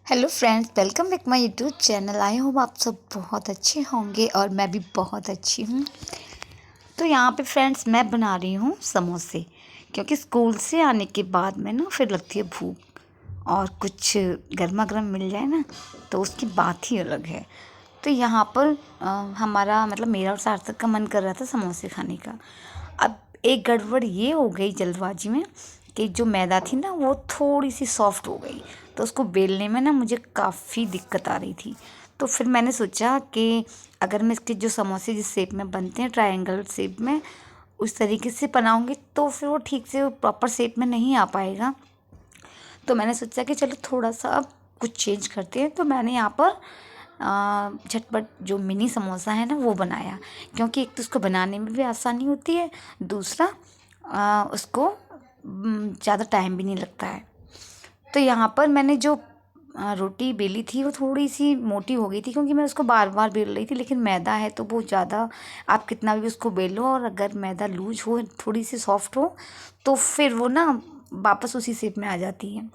Hello friends, welcome back my YouTube channel. I hope आप सब बहुत अच्छे होंगे और मैं भी बहुत अच्छी हूँ। तो यहाँ पे फ्रेंड्स मैं बना रही हूँ समोसे, क्योंकि स्कूल से आने के बाद में ना फिर लगती है भूख और कुछ गर्मा गर्म मिल जाए ना तो उसकी बात ही अलग है। तो यहाँ पर हमारा मतलब मेरा और सार्थक का मन कर रहा था समोसे खाने का। अब एक गड़बड़ ये हो गई जल्दबाजी में कि जो मैदा थी ना वो थोड़ी सी सॉफ्ट हो गई, तो उसको बेलने में ना मुझे काफ़ी दिक्कत आ रही थी। तो फिर मैंने सोचा कि अगर मैं इसके जो समोसे जिस शेप में बनते हैं ट्रायंगल शेप में उस तरीके से बनाऊंगी तो फिर वो ठीक से प्रॉपर शेप में नहीं आ पाएगा। तो मैंने सोचा कि चलो थोड़ा सा अब कुछ चेंज करते हैं। तो मैंने यहाँ पर झटपट जो मिनी समोसा है ना वो बनाया, क्योंकि एक तो उसको बनाने में भी आसानी होती है, दूसरा उसको ज़्यादा टाइम भी नहीं लगता है। तो यहाँ पर मैंने जो रोटी बेली थी वो थोड़ी सी मोटी हो गई थी, क्योंकि मैं उसको बार बार बेल रही थी। लेकिन मैदा है तो बहुत ज़्यादा आप कितना भी उसको बेलो, और अगर मैदा लूज हो थोड़ी सी सॉफ्ट हो तो फिर वो ना वापस उसी शेप में आ जाती है।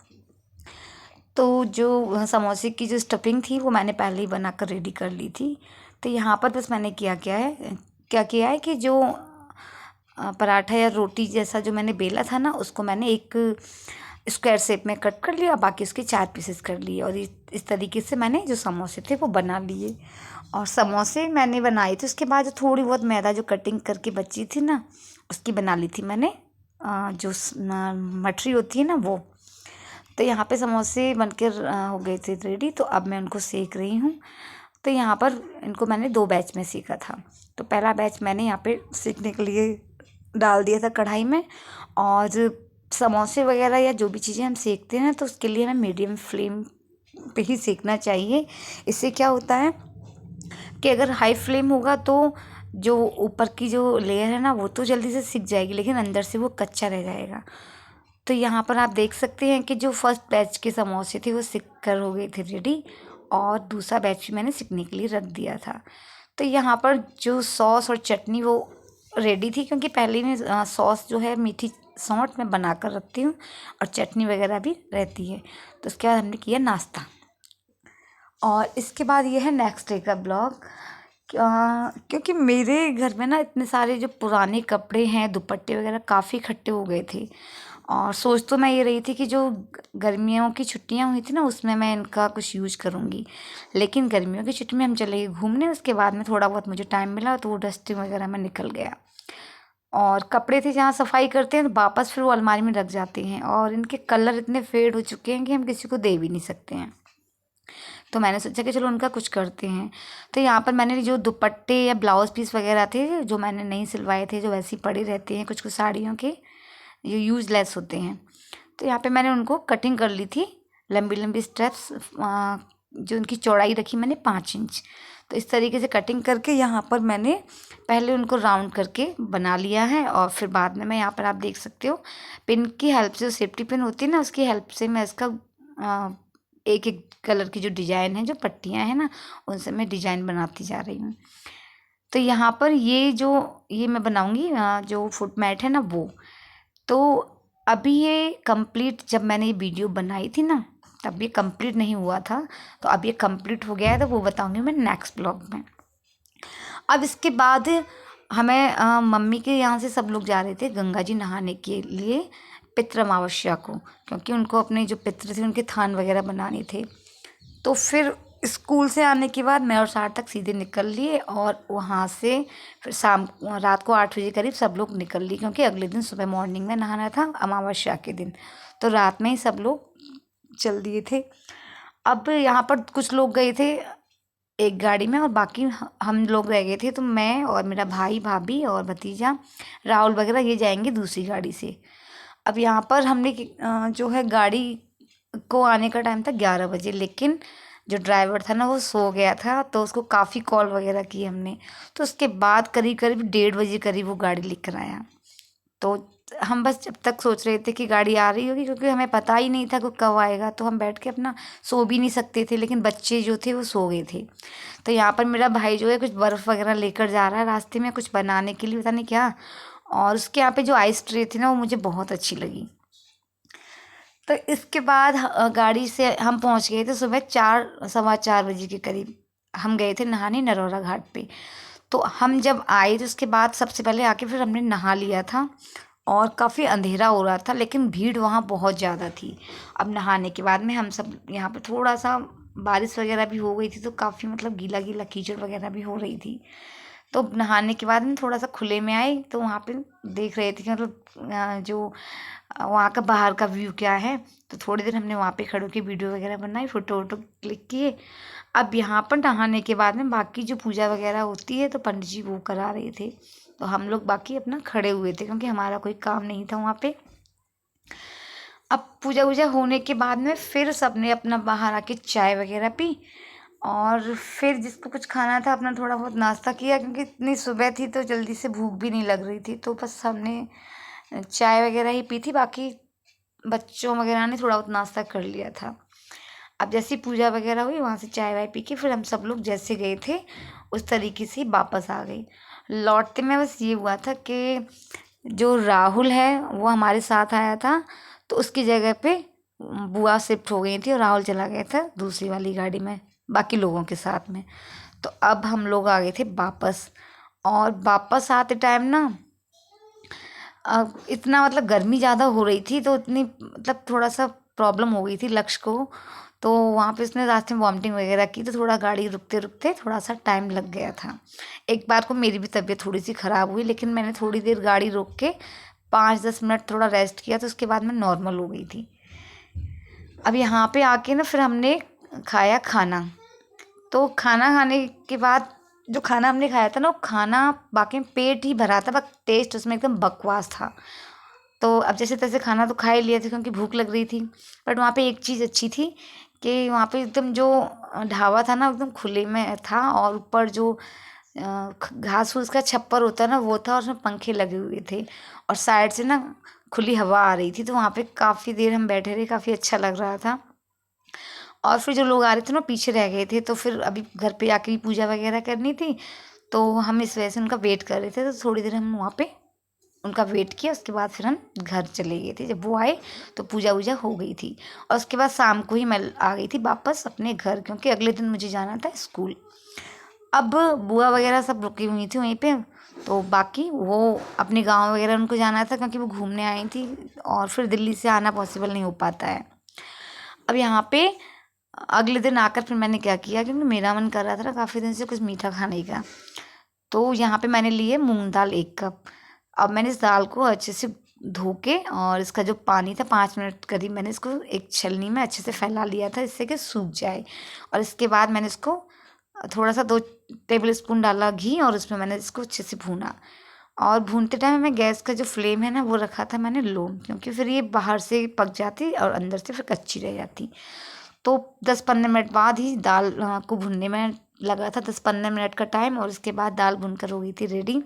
तो जो समोसे की जो स्टफिंग थी वो मैंने पहले ही बनाकर रेडी कर ली थी। तो यहाँ पर बस मैंने क्या किया है कि जो पराठा या रोटी जैसा जो मैंने बेला था ना उसको मैंने एक स्क्वायर शेप में कट कर लिया, बाकी उसके 4 पीसेस कर लिए, और इस तरीके से मैंने जो समोसे थे वो बना लिए। और समोसे मैंने बनाए थे उसके बाद जो थोड़ी बहुत मैदा जो कटिंग करके बची थी ना उसकी बना ली थी मैंने, मठरी होती है ना वो। तो यहाँ पे समोसे बनकर हो गए थे रेडी, तो अब मैं उनको सेक रही हूँ। तो यहाँ पर इनको मैंने 2 बैच में सेका था। तो पहला बैच मैंने यहाँ पे सेकने के लिए डाल दिया था कढ़ाई में। और समोसे वगैरह या जो भी चीज़ें हम सेकते हैं तो उसके लिए हमें मीडियम फ्लेम पे ही सेकना चाहिए। इससे क्या होता है कि अगर हाई फ्लेम होगा तो जो ऊपर की जो लेयर है ना वो तो जल्दी से सिक जाएगी, लेकिन अंदर से वो कच्चा रह जाएगा। तो यहाँ पर आप देख सकते हैं कि जो फर्स्ट बैच के समोसे थे वो सिक कर हो गए थे रेडी, और दूसरा बैच भी मैंने सिकने के लिए रख दिया था। तो यहाँ पर जो सॉस और चटनी वो रेडी थी, क्योंकि पहले ही मैं सॉस जो है मीठी सौंठ में बना कर रखती हूँ और चटनी वगैरह भी रहती है। तो उसके बाद हमने किया नाश्ता, और इसके बाद ये है नेक्स्ट डे का ब्लॉग। क्योंकि मेरे घर में ना इतने सारे जो पुराने कपड़े हैं दुपट्टे वगैरह काफ़ी इकट्ठे हो गए थे, और सोच तो मैं ये रही थी कि जो गर्मियों की छुट्टियां हुई थी ना उसमें मैं इनका कुछ यूज करूँगी। लेकिन गर्मियों की छुट्टी में हम चले गए घूमने, उसके बाद में थोड़ा बहुत मुझे टाइम मिला तो वो डस्टिंग वगैरह में निकल गया। और कपड़े थे जहाँ सफाई करते हैं तो वापस फिर वो अलमारी में रख जाते हैं, और इनके कलर इतने फेड हो चुके हैं कि हम किसी को दे भी नहीं सकते हैं। तो मैंने सोचा कि चलो उनका कुछ करते हैं। तो यहाँ पर मैंने जो दुपट्टे या ब्लाउज पीस वगैरह थे जो मैंने नहीं सिलवाए थे, जो वैसे ही पड़े रहते हैं कुछ कुछ साड़ियों के, जो यूजलेस होते हैं, तो यहाँ पे मैंने उनको कटिंग कर ली थी। लंबी लंबी स्ट्रेप्स जो उनकी चौड़ाई रखी मैंने 5 इंच। तो इस तरीके से कटिंग करके यहाँ पर मैंने पहले उनको राउंड करके बना लिया है, और फिर बाद में मैं यहाँ पर आप देख सकते हो पिन की हेल्प से, जो सेफ्टी पिन होती है ना उसकी हेल्प से मैं इसका एक एक कलर की जो डिजाइन है, जो पट्टियाँ हैं ना उनसे मैं डिजाइन बनाती जा रही हूँ। तो यहाँ पर ये मैं बनाऊंगी जो फुट मैट है ना वो। तो अभी ये कंप्लीट, जब मैंने ये वीडियो बनाई थी ना तब ये कंप्लीट नहीं हुआ था, तो अब ये कंप्लीट हो गया है तो वो बताऊंगी मैं नेक्स्ट ब्लॉग में। अब इसके बाद हमें मम्मी के यहाँ से सब लोग जा रहे थे गंगा जी नहाने के लिए पितृ अमावस्या को, क्योंकि उनको अपने जो पितृ थे उनके थान वगैरह बनाने थे। तो फिर स्कूल से आने के बाद मैं और सार्थक सीधे निकल लिए, और वहाँ से फिर रात को 8 बजे करीब सब लोग निकल लिए, क्योंकि अगले दिन सुबह मॉर्निंग में नहाना था अमावस्या के दिन। तो रात में ही सब लोग चल दिए थे। अब यहाँ पर कुछ लोग गए थे एक गाड़ी में, और बाकी हम लोग रह गए थे। तो मैं और मेरा भाई भाभी और भतीजा राहुल वगैरह ये जाएंगे दूसरी गाड़ी से। अब यहाँ पर हमने जो है गाड़ी को आने का टाइम था 11 बजे, लेकिन जो ड्राइवर था ना वो सो गया था, तो उसको काफ़ी कॉल वगैरह की हमने। तो उसके बाद करीब करीब 1:30 बजे करीब वो गाड़ी लेकर आया। तो हम बस जब तक सोच रहे थे कि गाड़ी आ रही होगी, क्योंकि हमें पता ही नहीं था कि कब आएगा, तो हम बैठ के अपना सो भी नहीं सकते थे, लेकिन बच्चे जो थे वो सो गए थे। तो यहाँ पर मेरा भाई जो है कुछ बर्फ़ वगैरह लेकर जा रहा है रास्ते में कुछ बनाने के लिए, पता नहीं क्या। और उसके यहाँ पे जो आइस ट्रे थी ना वो मुझे बहुत अच्छी लगी। तो इसके बाद गाड़ी से हम पहुंच गए थे सुबह 4 सवा 4 बजे के करीब। हम गए थे नहाने नरौरा घाट पे। तो हम जब आए तो उसके बाद सबसे पहले आके फिर हमने नहा लिया था और काफ़ी अंधेरा हो रहा था, लेकिन भीड़ वहाँ बहुत ज़्यादा थी। अब नहाने के बाद में हम सब यहाँ पे थोड़ा सा बारिश वगैरह भी हो गई थी, तो काफ़ी मतलब गीला गीला कीचड़ वगैरह भी हो रही थी। तो नहाने के बाद में थोड़ा सा खुले में आई तो वहाँ पे देख रहे थे कि मतलब जो वहाँ का बाहर का व्यू क्या है। तो थोड़ी देर हमने वहाँ पे खड़े होकर वीडियो वगैरह बनाई, फ़ोटो वोटो क्लिक किए। अब यहाँ पर नहाने के बाद में बाकी जो पूजा वगैरह होती है तो पंडित जी वो करा रहे थे, तो हम लोग बाकी अपना खड़े हुए थे क्योंकि हमारा कोई काम नहीं था वहाँ पे। अब पूजा वूजा होने के बाद में फिर सबने अपना बाहर आके चाय वगैरह पी और फिर जिसको कुछ खाना था अपना थोड़ा बहुत नाश्ता किया, क्योंकि इतनी सुबह थी तो जल्दी से भूख भी नहीं लग रही थी। तो बस हमने चाय वगैरह ही पी थी, बाकी बच्चों वगैरह ने थोड़ा बहुत नाश्ता कर लिया था। अब जैसी पूजा वगैरह हुई वहाँ से चाय वाय पी के फिर हम सब लोग जैसे गए थे उस तरीके से वापस आ गई। लौटते में बस ये हुआ था कि जो राहुल है वो हमारे साथ आया था, तो उसकी जगह पे बुआ शिफ्ट हो गई थी और राहुल चला गया था दूसरी वाली गाड़ी में बाकी लोगों के साथ में। तो अब हम लोग आ गए थे वापस, और वापस आते टाइम ना अब इतना मतलब गर्मी ज़्यादा हो रही थी, तो इतनी मतलब थोड़ा सा प्रॉब्लम हो गई थी लक्ष्य को। तो वहाँ पे उसने रास्ते में वॉमिटिंग वगैरह की, तो थोड़ा गाड़ी रुकते रुकते थोड़ा सा टाइम लग गया था। एक बार को मेरी भी तबीयत थोड़ी सी ख़राब हुई, लेकिन मैंने थोड़ी देर गाड़ी रोक के 5-10 मिनट थोड़ा रेस्ट किया, तो उसके बाद मैं नॉर्मल हो गई थी। अब यहाँ पे आके ना फिर हमने खाया खाना। तो खाना खाने के बाद जो खाना हमने खाया था ना, वो खाना बाकी में पेट ही भरा था, बस टेस्ट उसमें एकदम बकवास था। तो अब जैसे तैसे खाना तो खा ही लिया था क्योंकि भूख लग रही थी। बट वहाँ पे एक चीज़ अच्छी थी कि वहाँ पे एकदम जो ढाबा था ना एकदम खुले में था, और ऊपर जो घास फूस का छप्पर होता है ना वो था, और उसमें पंखे लगे हुए थे और साइड से ना खुली हवा आ रही थी। तो वहाँ पे काफ़ी देर हम बैठे रहे, काफ़ी अच्छा लग रहा था। और फिर जो लोग आ रहे थे ना पीछे रह गए थे, तो फिर अभी घर पे आके भी पूजा वगैरह करनी थी, तो हम इस वजह से उनका वेट कर रहे थे। तो थोड़ी देर हम वहाँ पे उनका वेट किया, उसके बाद फिर हम घर चले गए थे। जब वो आए तो पूजा वूजा हो गई थी, और उसके बाद शाम को ही मैं आ गई थी वापस अपने घर, क्योंकि अगले दिन मुझे जाना था स्कूल। अब बुआ वगैरह सब रुकी हुई थी वहीं पे, तो बाकी वो अपने गांव वगैरह उनको जाना था क्योंकि वो घूमने आई थी, और फिर दिल्ली से आना पॉसिबल नहीं हो पाता है। अब यहाँ पे अगले दिन आकर फिर मैंने क्या किया, क्योंकि मेरा मन कर रहा था ना काफ़ी दिन से कुछ मीठा खाने का, तो यहाँ पे मैंने लिए मूंग दाल 1 कप। अब मैंने इस दाल को अच्छे से धो के, और इसका जो पानी था 5 मिनट करीब मैंने इसको एक छलनी में अच्छे से फैला लिया था इससे कि सूख जाए। और इसके बाद मैंने इसको थोड़ा सा 2 टेबल स्पून डाला घी, और उसमें मैंने इसको अच्छे से भूना। और भूनते टाइम मैं गैस का जो फ्लेम है ना वो रखा था मैंने लो, क्योंकि फिर ये बाहर से पक जाती और अंदर से फिर कच्ची रह जाती। तो 10-15 मिनट बाद ही दाल को भुनने में लगा था, 10-15 मिनट का टाइम, और उसके बाद दाल भुनकर हो गई थी रेडी।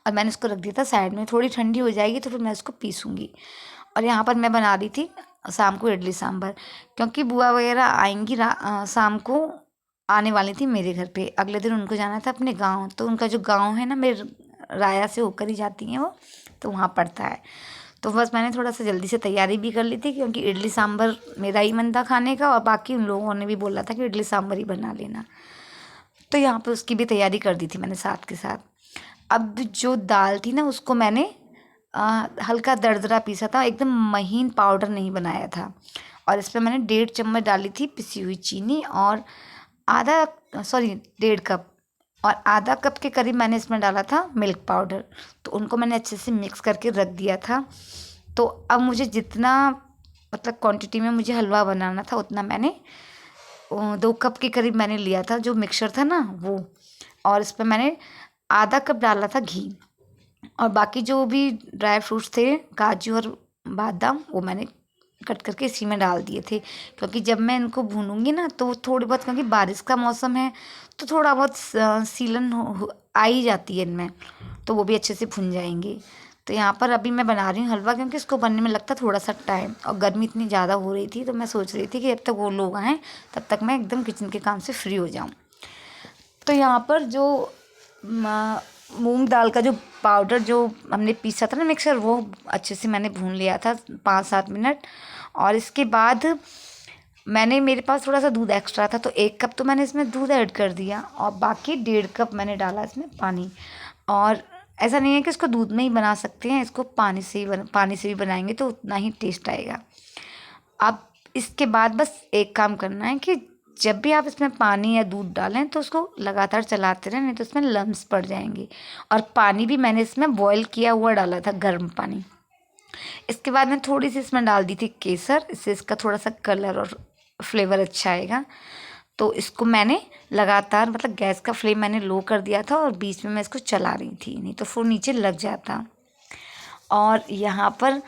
और मैंने उसको रख दिया था साइड में, थोड़ी ठंडी हो जाएगी तो फिर मैं उसको पीसूँगी। और यहाँ पर मैं बना रही थी शाम को इडली सांभर, क्योंकि बुआ वगैरह आएंगी शाम को आने वाली थी मेरे घर पे। अगले दिन उनको जाना था अपने गाँव, तो उनका जो गाँव है ना मेरे राया से होकर ही जाती हैं वो, तो वहाँ पड़ता है। तो बस मैंने थोड़ा सा जल्दी से तैयारी भी कर ली थी, क्योंकि इडली सांभर मेरा ही मन था खाने का, और बाकी उन लोगों ने भी बोला था कि इडली सांभर ही बना लेना। तो यहाँ पे उसकी भी तैयारी कर दी थी मैंने साथ के साथ। अब जो दाल थी ना उसको मैंने हल्का दरदरा पीसा था, एकदम महीन पाउडर नहीं बनाया था। और इसमें मैंने 1.5 चम्मच डाली थी पिसी हुई चीनी, और 1.5 कप और आधा कप के करीब मैंने इसमें डाला था मिल्क पाउडर। तो उनको मैंने अच्छे से मिक्स करके रख दिया था। तो अब मुझे जितना मतलब क्वांटिटी में मुझे हलवा बनाना था उतना मैंने 2 कप के करीब मैंने लिया था जो मिक्सचर था ना वो। और इस पर मैंने आधा कप डाला था घी, और बाकी जो भी ड्राई फ्रूट्स थे काजू और बादाम वो मैंने कट करके इसी में डाल दिए थे, क्योंकि जब मैं इनको भूनूंगी ना तो थोड़ी बहुत, क्योंकि बारिश का मौसम है तो थोड़ा बहुत सीलन आ ही जाती है इनमें, तो वो भी अच्छे से भुन जाएंगे। तो यहाँ पर अभी मैं बना रही हूँ हलवा, क्योंकि इसको बनने में लगता थोड़ा सा टाइम, और गर्मी इतनी ज़्यादा हो रही थी तो मैं सोच रही थी कि जब तक वो लोग आएँ तब तक मैं एकदम किचन के काम से फ्री हो जाऊँ। तो यहाँ पर जो मूंग दाल का जो पाउडर जो हमने पीसा था ना मिक्सर, वो अच्छे से मैंने भून लिया था 5-7 मिनट। और इसके बाद मेरे पास थोड़ा सा दूध एक्स्ट्रा था, तो 1 कप तो मैंने इसमें दूध ऐड कर दिया और बाकी 1.5 कप मैंने डाला इसमें पानी। और ऐसा नहीं है कि इसको दूध में ही बना सकते हैं, इसको पानी से भी बनाएंगे तो उतना ही टेस्ट आएगा। अब इसके बाद बस एक काम करना है कि जब भी आप इसमें पानी या दूध डालें तो उसको लगातार चलाते रहें, नहीं तो इसमें लम्स पड़ जाएंगे। और पानी भी मैंने इसमें बॉयल किया हुआ डाला था, गर्म पानी। इसके बाद मैं थोड़ी सी इसमें डाल दी थी केसर, इससे इसका थोड़ा सा कलर और फ्लेवर अच्छा आएगा। तो इसको मैंने लगातार, मतलब गैस का फ्लेम मैंने लो कर दिया था और बीच में मैं इसको चला रही थी, नहीं तो फिर नीचे लग जाता। और यहाँ पर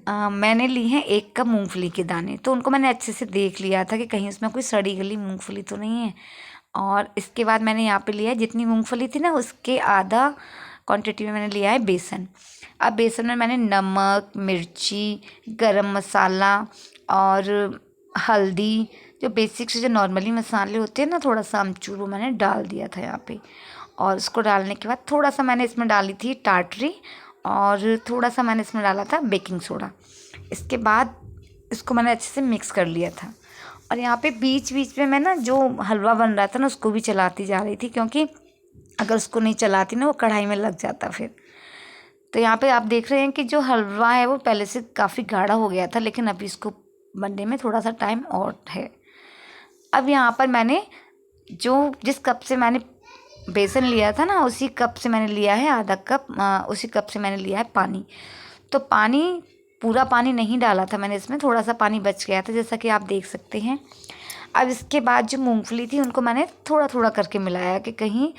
मैंने ली हैं 1 कप मूंगफली के दाने, तो उनको मैंने अच्छे से देख लिया था कि कहीं उसमें कोई सड़ी गली मूंगफली तो नहीं है। और इसके बाद मैंने यहाँ पे लिया है, जितनी मूंगफली थी ना उसके आधा क्वांटिटी में मैंने लिया है बेसन। अब बेसन में मैंने नमक, मिर्ची, गरम मसाला और हल्दी, जो बेसिक से जो नॉर्मली मसाले होते हैं ना, थोड़ा सा अमचूर, वो मैंने डाल दिया था यहाँ पे। और उसको डालने के बाद थोड़ा सा मैंने इसमें डाली थी टाटरी और थोड़ा सा मैंने इसमें डाला था बेकिंग सोडा। इसके बाद इसको मैंने अच्छे से मिक्स कर लिया था। और यहाँ पे बीच बीच में मैं ना जो हलवा बन रहा था ना उसको भी चलाती जा रही थी, क्योंकि अगर उसको नहीं चलाती ना वो कढ़ाई में लग जाता फिर। तो यहाँ पे आप देख रहे हैं कि जो हलवा है वो पहले से काफ़ी गाढ़ा हो गया था, लेकिन अभी इसको बनने में थोड़ा सा टाइम और है। अब यहाँ पर मैंने जिस कप से मैंने बेसन लिया था ना, उसी कप से मैंने लिया है आधा कप, उसी कप से मैंने लिया है पानी। तो पानी, पूरा पानी नहीं डाला था मैंने इसमें, थोड़ा सा पानी बच गया था, जैसा कि आप देख सकते हैं। अब इसके बाद जो मूंगफली थी उनको मैंने थोड़ा थोड़ा करके मिलाया कि कहीं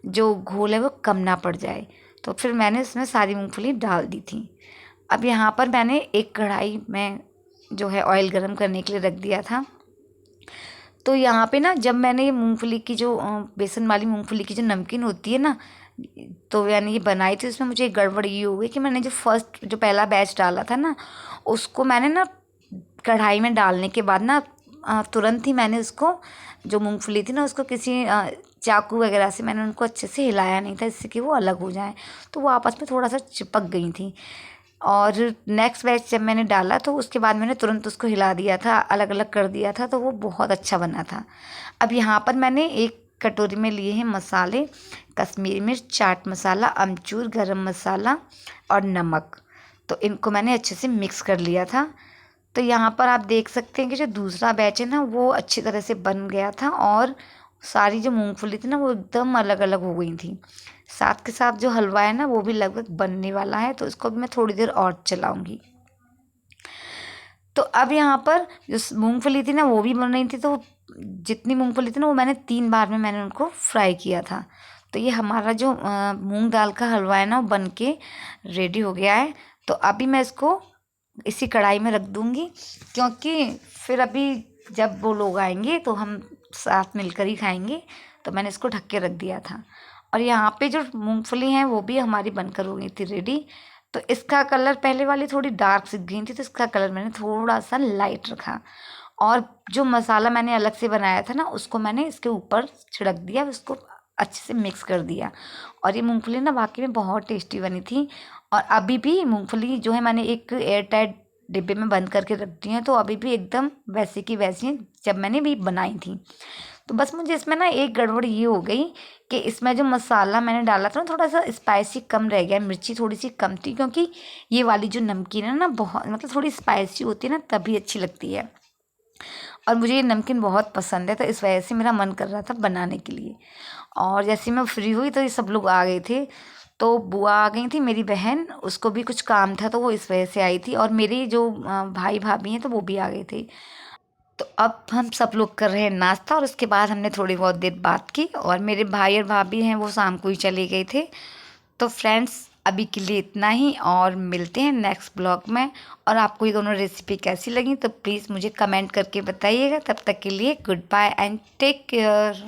जो घोल है वो कम ना पड़ जाए। तो फिर मैंने इसमें सारी मूंगफली डाल दी थी। अब यहाँ पर मैंने एक कढ़ाई में जो है ऑयल गरम करने के लिए रख दिया था। तो यहाँ पे ना जब मैंने ये मूंगफली की जो बेसन वाली मूंगफली की जो नमकीन होती है ना, तो यानी ये बनाई थी, उसमें मुझे एक गड़बड़ ये हो गई कि मैंने जो पहला बैच डाला था ना, उसको मैंने ना कढ़ाई में डालने के बाद ना तुरंत ही मैंने उसको, जो मूंगफली थी ना, उसको किसी चाकू वगैरह से मैंने उनको अच्छे से हिलाया नहीं था, इससे कि वो अलग हो जाए। तो वो आपस में थोड़ा सा चिपक गई थी। और नेक्स्ट बैच जब मैंने डाला तो उसके बाद मैंने तुरंत उसको हिला दिया था, अलग अलग कर दिया था, तो वो बहुत अच्छा बना था। अब यहाँ पर मैंने एक कटोरी में लिए हैं मसाले, कश्मीरी मिर्च, चाट मसाला, अमचूर, गरम मसाला और नमक। तो इनको मैंने अच्छे से मिक्स कर लिया था। तो यहाँ पर आप देख सकते हैं कि जो दूसरा बैच है ना वो अच्छी तरह से बन गया था और सारी जो मूंगफली थी ना वो एकदम अलग अलग हो गई थी। साथ के साथ जो हलवा है ना वो भी लगभग बनने वाला है, तो इसको भी मैं थोड़ी देर और चलाऊंगी। तो अब यहाँ पर जो मूंगफली थी ना वो भी बन रही थी, तो जितनी मूंगफली थी ना वो मैंने 3 बार में मैंने उनको फ्राई किया था। तो ये हमारा जो मूंग दाल का हलवा है ना वो बन के रेडी हो गया है। तो अभी मैं इसको इसी कढ़ाई में रख दूँगी, क्योंकि फिर अभी जब वो लोग आएंगे तो हम साथ मिलकर ही खाएंगे। तो मैंने इसको ढक के रख दिया था। और यहाँ पे जो मूंगफली हैं वो भी हमारी बनकर हो गई थी रेडी। तो इसका कलर, पहले वाली थोड़ी डार्क सी ग्रीन थी, तो इसका कलर मैंने थोड़ा सा लाइट रखा। और जो मसाला मैंने अलग से बनाया था ना उसको मैंने इसके ऊपर छिड़क दिया, उसको अच्छे से मिक्स कर दिया। और ये मूंगफली ना वाकई में बहुत टेस्टी बनी थी। और अभी भी मूंगफली जो है मैंने एक एयर टाइट डिब्बे में बंद करके रख दी है, तो अभी भी एकदम वैसे की वैसी हैं जब मैंने भी बनाई थी। तो बस मुझे इसमें ना एक गड़बड़ ये हो गई कि इसमें जो मसाला मैंने डाला था ना थोड़ा सा स्पाइसी कम रह गया, मिर्ची थोड़ी सी कम थी, क्योंकि ये वाली जो नमकीन है ना बहुत, मतलब थोड़ी स्पाइसी होती है ना तभी अच्छी लगती है। और मुझे ये नमकीन बहुत पसंद है, तो इस वजह से मेरा मन कर रहा था बनाने के लिए। और जैसे मैं फ्री हुई तो ये सब लोग आ गए थे। तो बुआ आ गई थी, मेरी बहन, उसको भी कुछ काम था तो वो इस वजह से आई थी। और मेरे जो भाई भाभी हैं तो वो भी आ गए थे। तो अब हम सब लोग कर रहे हैं नाश्ता, और उसके बाद हमने थोड़ी बहुत देर बात की। और मेरे भाई और भाभी हैं वो शाम को ही चले गए थे। तो फ्रेंड्स अभी के लिए इतना ही, और मिलते हैं नेक्स्ट ब्लॉग में। और आपको ये दोनों रेसिपी कैसी लगी तो प्लीज़ मुझे कमेंट करके बताइएगा। तब तक के लिए goodbye and take care.